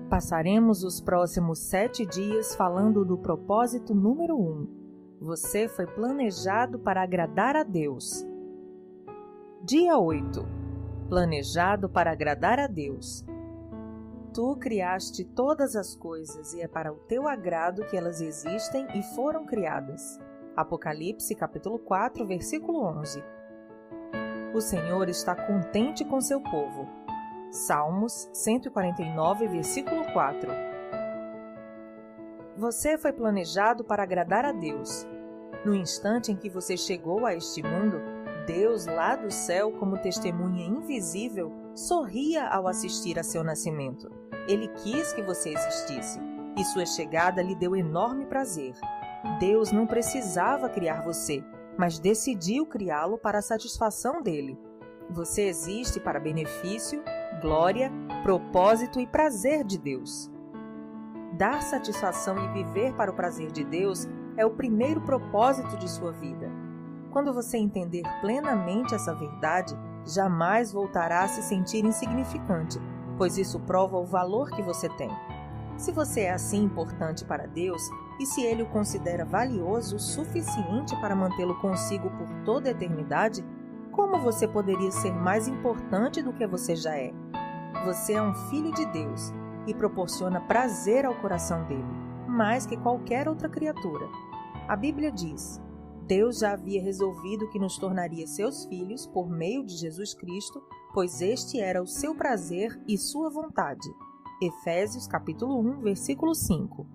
Passaremos os próximos 7 dias falando do propósito número 1. Você foi planejado para agradar a Deus. Dia 8. Planejado para agradar a Deus. Tu criaste todas as coisas e é para o teu agrado que elas existem e foram criadas. Apocalipse capítulo 4, versículo 11. O Senhor está contente com seu povo. Salmos 149, versículo 4. Você foi planejado para agradar a Deus. No instante em que você chegou a este mundo, Deus lá do céu, como testemunha invisível, sorria ao assistir a seu nascimento. Ele quis que você existisse, e sua chegada lhe deu enorme prazer. Deus não precisava criar você, mas decidiu criá-lo para a satisfação dele. Você existe para benefício, glória, propósito e prazer de Deus. Dar satisfação e viver para o prazer de Deus é o primeiro propósito de sua vida. Quando você entender plenamente essa verdade, jamais voltará a se sentir insignificante, pois isso prova o valor que você tem. Se você é assim importante para Deus, e se Ele o considera valioso o suficiente para mantê-lo consigo por toda a eternidade, como você poderia ser mais importante do que você já é? Você é um filho de Deus e proporciona prazer ao coração dele, mais que qualquer outra criatura. A Bíblia diz: Deus já havia resolvido que nos tornaria seus filhos por meio de Jesus Cristo, pois este era o seu prazer e sua vontade. Efésios capítulo 1, versículo 5.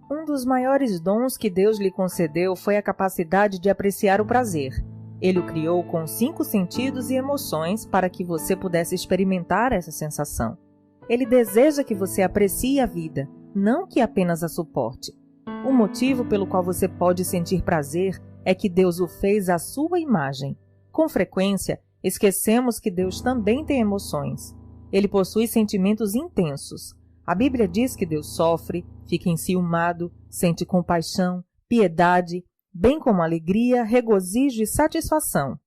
Um dos maiores dons que Deus lhe concedeu foi a capacidade de apreciar o prazer. Ele o criou com 5 sentidos e emoções para que você pudesse experimentar essa sensação. Ele deseja que você aprecie a vida, não que apenas a suporte. O motivo pelo qual você pode sentir prazer é que Deus o fez à sua imagem. Com frequência, esquecemos que Deus também tem emoções. Ele possui sentimentos intensos. A Bíblia diz que Deus sofre, fica enciumado, sente compaixão, piedade, bem como alegria, regozijo e satisfação.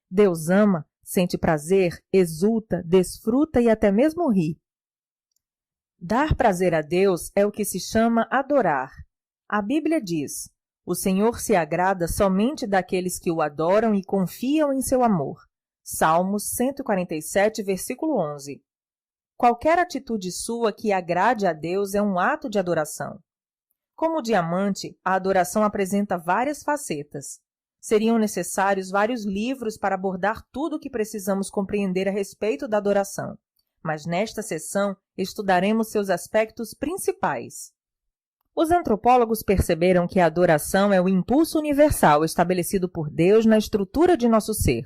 Deus ama, sente prazer, exulta, desfruta e até mesmo ri. Dar prazer a Deus é o que se chama adorar. A Bíblia diz: o Senhor se agrada somente daqueles que o adoram e confiam em seu amor. Salmos 147, versículo 11. Qualquer atitude sua que agrade a Deus é um ato de adoração. Como diamante, a adoração apresenta várias facetas. Seriam necessários vários livros para abordar tudo o que precisamos compreender a respeito da adoração, mas nesta sessão estudaremos seus aspectos principais. Os antropólogos perceberam que a adoração é o impulso universal estabelecido por Deus na estrutura de nosso ser,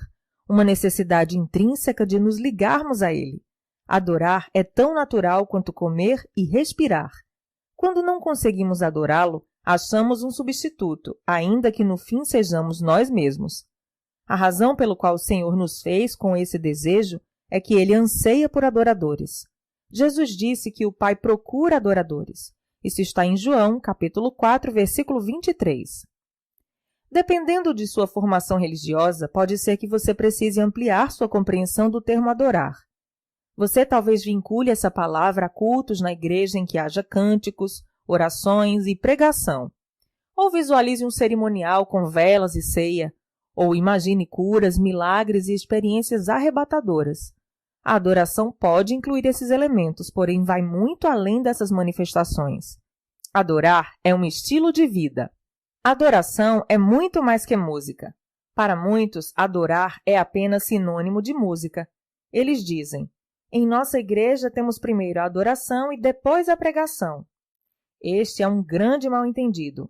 uma necessidade intrínseca de nos ligarmos a Ele. Adorar é tão natural quanto comer e respirar. Quando não conseguimos adorá-lo, achamos um substituto, ainda que no fim sejamos nós mesmos. A razão pelo qual o Senhor nos fez com esse desejo é que Ele anseia por adoradores. Jesus disse que o Pai procura adoradores. Isso está em João, capítulo 4, versículo 23. Dependendo de sua formação religiosa, pode ser que você precise ampliar sua compreensão do termo adorar. Você talvez vincule essa palavra a cultos na igreja em que haja cânticos, orações e pregação. Ou visualize um cerimonial com velas e ceia. Ou imagine curas, milagres e experiências arrebatadoras. A adoração pode incluir esses elementos, porém vai muito além dessas manifestações. Adorar é um estilo de vida. Adoração é muito mais que música. Para muitos, adorar é apenas sinônimo de música. Eles dizem: em nossa igreja temos primeiro a adoração e depois a pregação. Este é um grande mal-entendido.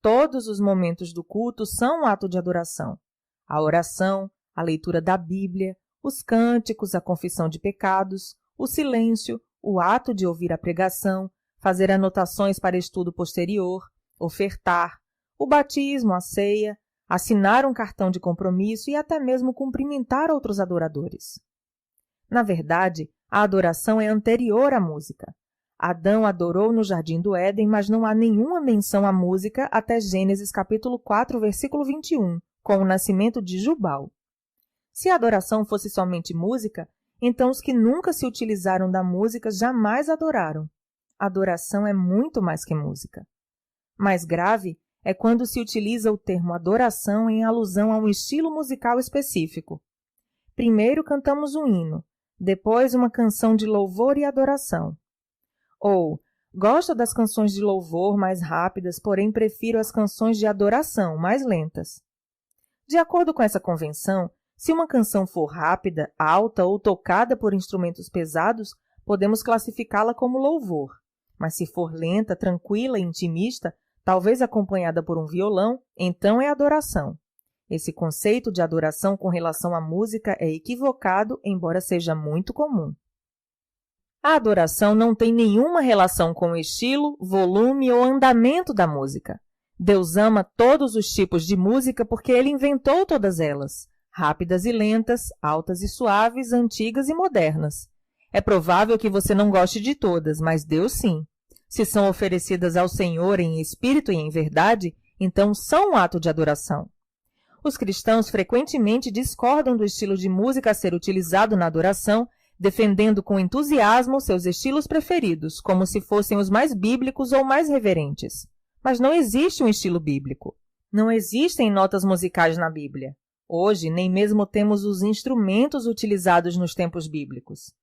Todos os momentos do culto são um ato de adoração. A oração, a leitura da Bíblia, os cânticos, a confissão de pecados, o silêncio, o ato de ouvir a pregação, fazer anotações para estudo posterior, ofertar, o batismo, a ceia, assinar um cartão de compromisso e até mesmo cumprimentar outros adoradores. Na verdade, a adoração é anterior à música. Adão adorou no Jardim do Éden, mas não há nenhuma menção à música até Gênesis capítulo 4, versículo 21, com o nascimento de Jubal. Se a adoração fosse somente música, então os que nunca se utilizaram da música jamais adoraram. Adoração é muito mais que música. Mais grave é quando se utiliza o termo adoração em alusão a um estilo musical específico. Primeiro cantamos um hino, depois uma canção de louvor e adoração. Ou, gosto das canções de louvor mais rápidas, porém prefiro as canções de adoração mais lentas. De acordo com essa convenção, se uma canção for rápida, alta ou tocada por instrumentos pesados, podemos classificá-la como louvor. Mas se for lenta, tranquila e intimista, talvez acompanhada por um violão, então é adoração. Esse conceito de adoração com relação à música é equivocado, embora seja muito comum. A adoração não tem nenhuma relação com o estilo, volume ou andamento da música. Deus ama todos os tipos de música porque Ele inventou todas elas, rápidas e lentas, altas e suaves, antigas e modernas. É provável que você não goste de todas, mas Deus sim. Se são oferecidas ao Senhor em espírito e em verdade, então são um ato de adoração. Os cristãos frequentemente discordam do estilo de música a ser utilizado na adoração, defendendo com entusiasmo seus estilos preferidos, como se fossem os mais bíblicos ou mais reverentes. Mas não existe um estilo bíblico. Não existem notas musicais na Bíblia. Hoje, nem mesmo temos os instrumentos utilizados nos tempos bíblicos.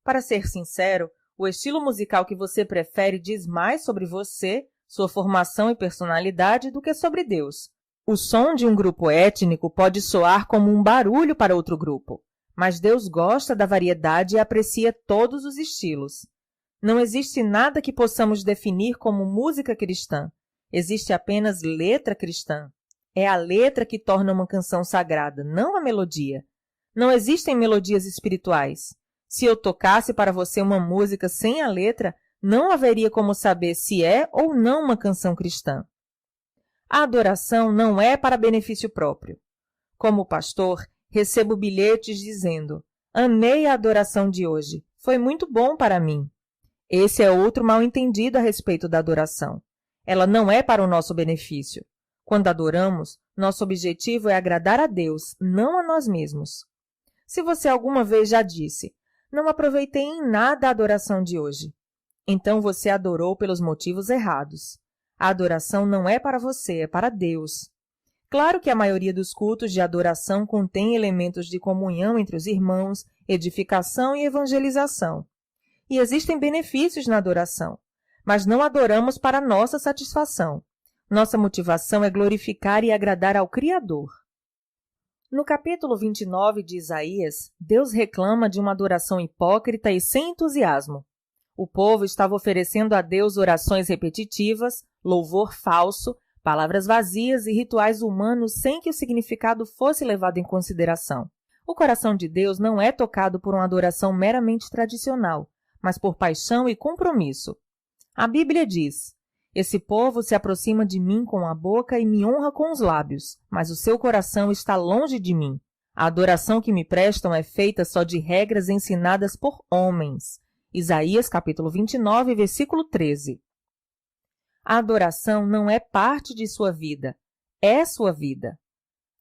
Para ser sincero, o estilo musical que você prefere diz mais sobre você, sua formação e personalidade do que sobre Deus. O som de um grupo étnico pode soar como um barulho para outro grupo, mas Deus gosta da variedade e aprecia todos os estilos. Não existe nada que possamos definir como música cristã. Existe apenas letra cristã. É a letra que torna uma canção sagrada, não a melodia. Não existem melodias espirituais. Se eu tocasse para você uma música sem a letra, não haveria como saber se é ou não uma canção cristã. A adoração não é para benefício próprio. Como pastor, recebo bilhetes dizendo: amei a adoração de hoje, foi muito bom para mim. Esse é outro mal-entendido a respeito da adoração. Ela não é para o nosso benefício. Quando adoramos, nosso objetivo é agradar a Deus, não a nós mesmos. Se você alguma vez já disse: não aproveitei em nada a adoração de hoje, então você adorou pelos motivos errados. A adoração não é para você, é para Deus. Claro que a maioria dos cultos de adoração contém elementos de comunhão entre os irmãos, edificação e evangelização. E existem benefícios na adoração, mas não adoramos para nossa satisfação. Nossa motivação é glorificar e agradar ao Criador. No capítulo 29 de Isaías, Deus reclama de uma adoração hipócrita e sem entusiasmo. O povo estava oferecendo a Deus orações repetitivas, louvor falso, palavras vazias e rituais humanos sem que o significado fosse levado em consideração. O coração de Deus não é tocado por uma adoração meramente tradicional, mas por paixão e compromisso. A Bíblia diz: esse povo se aproxima de mim com a boca e me honra com os lábios, mas o seu coração está longe de mim. A adoração que me prestam é feita só de regras ensinadas por homens. Isaías capítulo 29, versículo 13. A adoração não é parte de sua vida, é sua vida.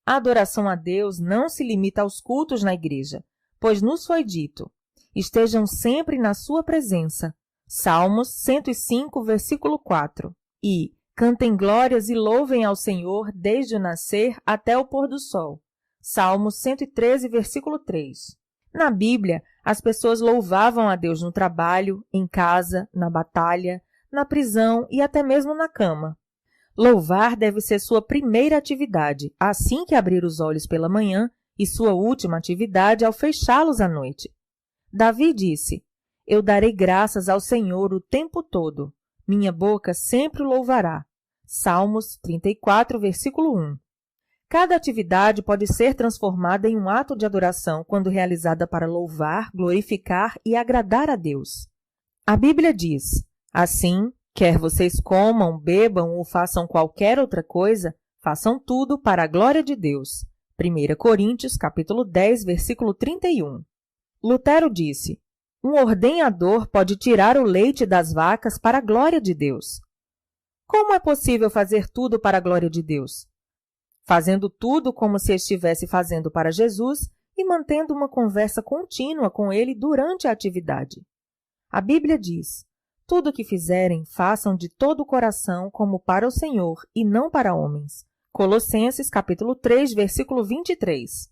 A adoração a Deus não se limita aos cultos na igreja, pois nos foi dito: estejam sempre na sua presença. Salmos 105, versículo 4. E cantem glórias e louvem ao Senhor desde o nascer até o pôr do sol. Salmos 113, versículo 3. Na Bíblia, as pessoas louvavam a Deus no trabalho, em casa, na batalha, na prisão e até mesmo na cama. Louvar deve ser sua primeira atividade, assim que abrir os olhos pela manhã, e sua última atividade ao fechá-los à noite. Davi disse: eu darei graças ao Senhor o tempo todo. Minha boca sempre o louvará. Salmos 34, versículo 1. Cada atividade pode ser transformada em um ato de adoração quando realizada para louvar, glorificar e agradar a Deus. A Bíblia diz: assim, quer vocês comam, bebam ou façam qualquer outra coisa, façam tudo para a glória de Deus. 1 Coríntios, capítulo 10, versículo 31. Lutero disse: um ordenhador pode tirar o leite das vacas para a glória de Deus. Como é possível fazer tudo para a glória de Deus? Fazendo tudo como se estivesse fazendo para Jesus e mantendo uma conversa contínua com Ele durante a atividade. A Bíblia diz: Tudo o que fizerem, façam de todo o coração como para o Senhor e não para homens. Colossenses capítulo 3, versículo 23.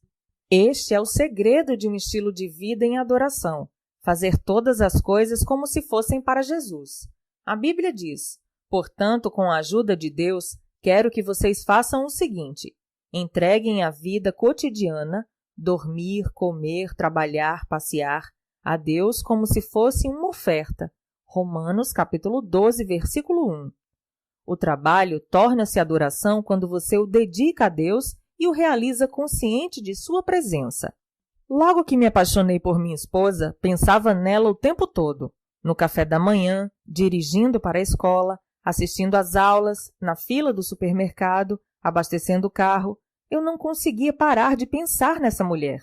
Este é o segredo de um estilo de vida em adoração, fazer todas as coisas como se fossem para Jesus. A Bíblia diz: portanto, com a ajuda de Deus, quero que vocês façam o seguinte: entreguem a vida cotidiana, dormir, comer, trabalhar, passear, a Deus como se fosse uma oferta. Romanos capítulo 12, versículo 1. O trabalho torna-se adoração quando você o dedica a Deus e o realiza consciente de sua presença. Logo que me apaixonei por minha esposa, pensava nela o tempo todo, no café da manhã, dirigindo para a escola, assistindo às aulas, na fila do supermercado, abastecendo o carro. Eu não conseguia parar de pensar nessa mulher.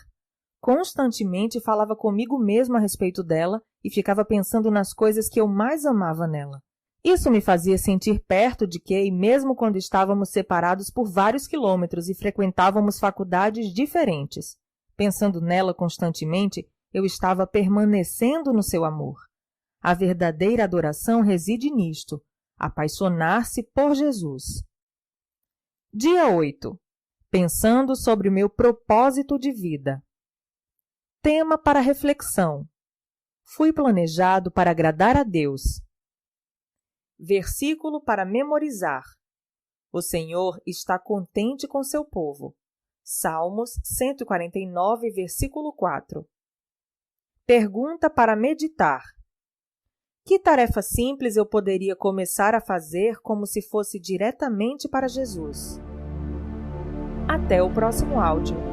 Constantemente falava comigo mesmo a respeito dela e ficava pensando nas coisas que eu mais amava nela. Isso me fazia sentir perto de Kay, mesmo quando estávamos separados por vários quilômetros e frequentávamos faculdades diferentes. Pensando nela constantemente, eu estava permanecendo no seu amor. A verdadeira adoração reside nisto: apaixonar-se por Jesus. Dia 8. Pensando sobre o meu propósito de vida. Tema para reflexão: fui planejado para agradar a Deus. Versículo para memorizar: o Senhor está contente com seu povo. Salmos 149, versículo 4. Pergunta para meditar: que tarefa simples eu poderia começar a fazer como se fosse diretamente para Jesus? Até o próximo áudio.